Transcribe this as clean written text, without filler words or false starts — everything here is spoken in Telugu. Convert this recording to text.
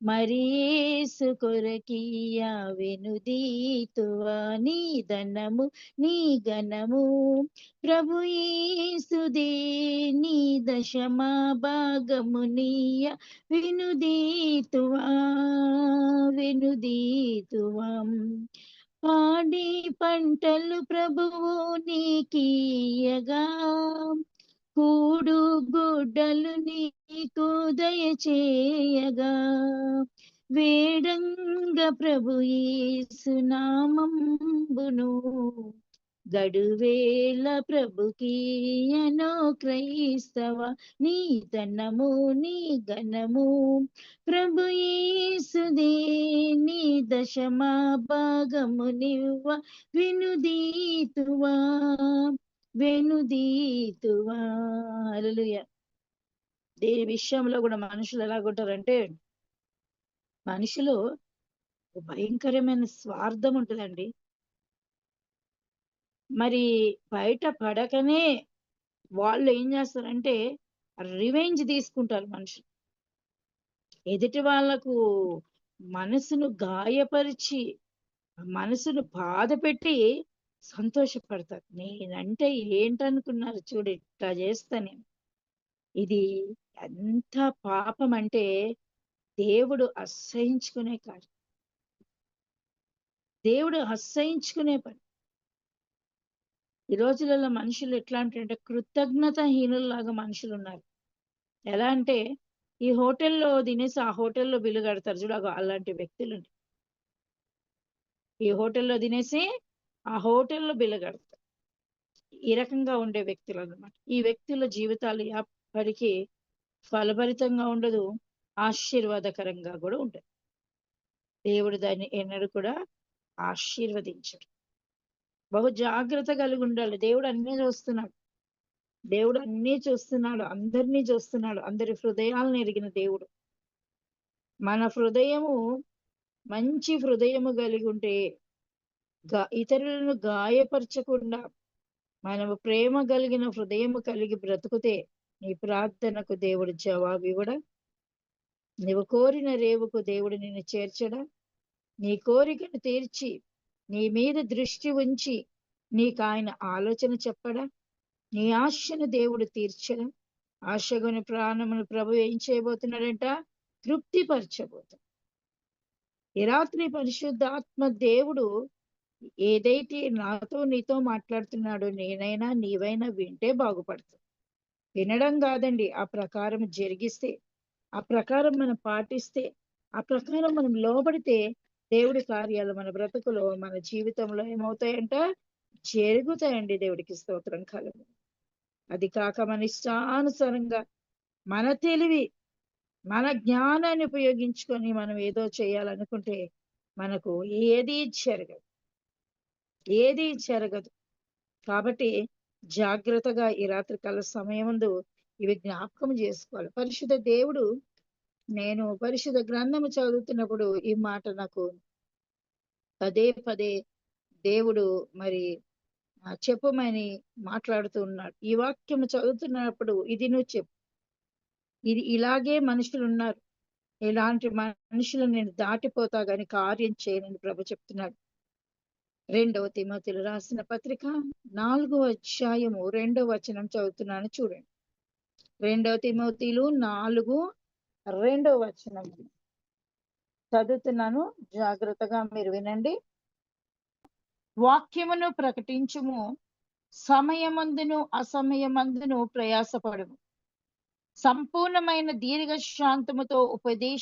మరి యేసు కొరకీయ వెనుదీతువా. నీ ధనము నీ ఘనము ప్రభు యేసుదే. నీ దశమా భాగమునీయ వెనుదీతువా వెనుదీతువా. పాడి పంటలు ప్రభువు నీకీయగా, కూడు గుడ్డలు నీకు దయచేయగా, వేడంగ ప్రభు యేసు నామంబును గడువేల ప్రభుకీయనో క్రైస్తవ. నీ ధనము నీ ఘనము ప్రభు యేసుదే. నీ దశమా భాగము నివ్వ వెనుదీతువా వెనుదీతువా. హల్లెలూయా. దేని విషయంలో కూడా మనుషులు ఎలాగుంటారంటే, మనిషిలో భయంకరమైన స్వార్థం ఉంటుందండి. మరి బయట పడకనే వాళ్ళు ఏం చేస్తారంటే రివెంజ్ తీసుకుంటారు మనుషులు. ఎదుటి వాళ్ళకు మనసును గాయపరిచి, మనసును బాధ పెట్టి సంతోషపడతారు. నేనంటే ఏంటనుకున్నారు చూడు, ఇట్లా చేస్తా నేను. ఇది ఎంత పాపం అంటే దేవుడు అసహించుకునే కార్యం. దేవుడు అసహించుకునే పని. ఈ రోజులలో మనుషులు ఎట్లాంటి కృతజ్ఞతాహీనుల్లాగా మనుషులు ఉన్నారు. ఎలా అంటే ఈ హోటల్లో తినేసి ఆ హోటల్లో బిల్లు కడతారు చూడు, అలాంటి వ్యక్తులు. ఈ హోటల్లో తినేసి ఆ హోటల్లో బిల్లు కడతారు. ఈ రకంగా ఉండే వ్యక్తులు అన్నమాట. ఈ వ్యక్తుల జీవితాలు ఎప్పటికీ ఫలభరితంగా ఉండదు, ఆశీర్వాదకరంగా కూడా ఉండదు. దేవుడు దాన్ని ఎన్నడూ కూడా ఆశీర్వదించడు. బహు జాగ్రత్త కలిగి ఉండాలి. దేవుడు అన్నీ చూస్తున్నాడు. దేవుడు అన్నీ చూస్తున్నాడు, అందరినీ చూస్తున్నాడు. అందరి హృదయాలను ఎరిగిన దేవుడు. మన హృదయము మంచి హృదయము కలిగి ఉంటే, ఇతరులను గాయపరచకుండా మనము ప్రేమ కలిగిన హృదయము కలిగి బ్రతుకుతే, నీ ప్రార్థనకు దేవుడు జవాబు ఇవ్వడా? నువ్వు కోరిన రేవుకు దేవుడు నిన్ను చేర్చడా? నీ కోరికను తీర్చి నీ మీద దృష్టి ఉంచి నీకు ఆయన ఆలోచన చెప్పడా? నీ ఆశను దేవుడు తీర్చడా? ఆశగొని ప్రాణమును ప్రభు ఏం చేయబోతున్నాడంట? తృప్తిపరచబోతున్నాడు. ఈ రాత్రి పరిశుద్ధాత్మ దేవుడు ఏదైతే నాతో నీతో మాట్లాడుతున్నాడో, నేనైనా నీవైనా వింటే బాగుపడుతుంది. వినడం కాదండి, ఆ ప్రకారం జరిగిస్తే, ఆ ప్రకారం మనం పాటిస్తే, ఆ ప్రకారం మనం లోబడితే దేవుడి కార్యాలు మన బ్రతుకులో మన జీవితంలో ఏమవుతాయంట? జరుగుతాయండి. దేవుడికి స్తోత్రం కలుగు. అది కాక మన ఇష్టానుసారంగా మన తెలివి మన జ్ఞానాన్ని ఉపయోగించుకొని మనం ఏదో చేయాలనుకుంటే మనకు ఏదీ జరగదు, ఏదీ జరగదు. కాబట్టి జాగ్రత్తగా ఈ రాత్రి కాల సమయమందు ఇవి జ్ఞాపకం చేసుకోవాలి. పరిశుద్ధ దేవుడు, నేను పరిశుద్ధ గ్రంథము చదువుతున్నప్పుడు ఈ మాట నాకు పదే పదే దేవుడు మరి చెప్పమని మాట్లాడుతూ ఉన్నాడు. ఈ వాక్యం చదువుతున్నప్పుడు ఇది నువ్వు చెప్పు, ఇది ఇలాగే మనుషులు ఉన్నారు, ఇలాంటి మనుషులను నేను దాటిపోతా గాని కార్యం చేయనని ప్రభు చెప్తున్నాడు. 2వ తిమోతిలో రాసిన పత్రిక 4వ అధ్యాయము 2వ వచనం చదువుతున్నాను చూడండి. 2వ తిమోతిలు 4:2 వచనం చదువుతున్నాను, జాగ్రత్తగా మీరు వినండి. వాక్యమును ప్రకటించుము, సమయమందును అసమయమందును ప్రయాసపడుము, సంపూర్ణమైన దీర్ఘశాంతముతో ఉపదేశ